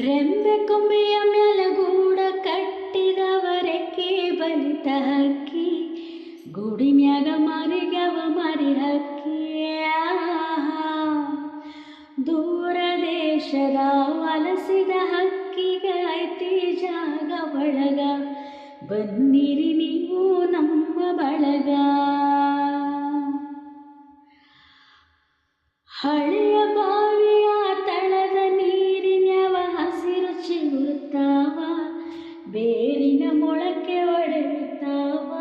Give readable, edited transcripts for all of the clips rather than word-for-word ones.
ರೆಂಬೆ ಕೊಂಬೆಯ ಮ್ಯಾಲಗೂಡ ಕಟ್ಟಿದವರೆಕ್ಕೆ ಬಲಿತ ಹಕ್ಕಿ ಗೂಡಿನ್ಯಾಗ ಮರಿಗವ ಮರಿ ಹಕ್ಕಿ ದೂರ ದೇಶದ ವಲಸಿದ ಹಕ್ಕಿಗೆ ಐತಿ ಜಾಗ ಒಳಗ ಬನ್ನಿರಿ ನೀವು ನಮ್ಮ ಬಳಗ. ಹಳೆಯ ಬಾವಿಯ ತಳದ ನೀರಿನವ ಹಸಿರು ಚಿಗುರುತ್ತಾವ, ಬೇರಿನ ಮೊಳಕೆ ಒಡೆಯುತ್ತಾವ.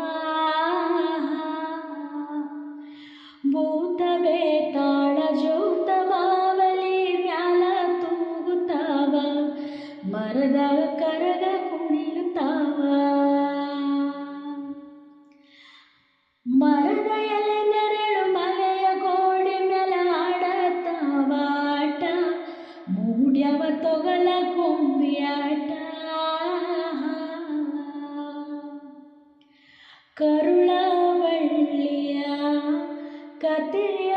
ಭೂತ ಬೇತಾಳ ಜೋತ ಬಾವಲಿ ಮ್ಯಾಲ ತೂಗುತ್ತಾವ, ಮರದ ಕರಗ ಕುಣಿಯುತ್ತಾವ. ಮರದ ಎಲೆ ನೆರಳು ಮಲೆಯ ಗೋಡೆ ಮೇಲೆ ಆಡತಾವ ಆಟ, ಮೂಡ್ಯವ ತೊಗಲ ಕೊಂಬಿಯಾಟ. ಕರುಳ ಬಳ್ಳಿಯ ಕಥೆಯ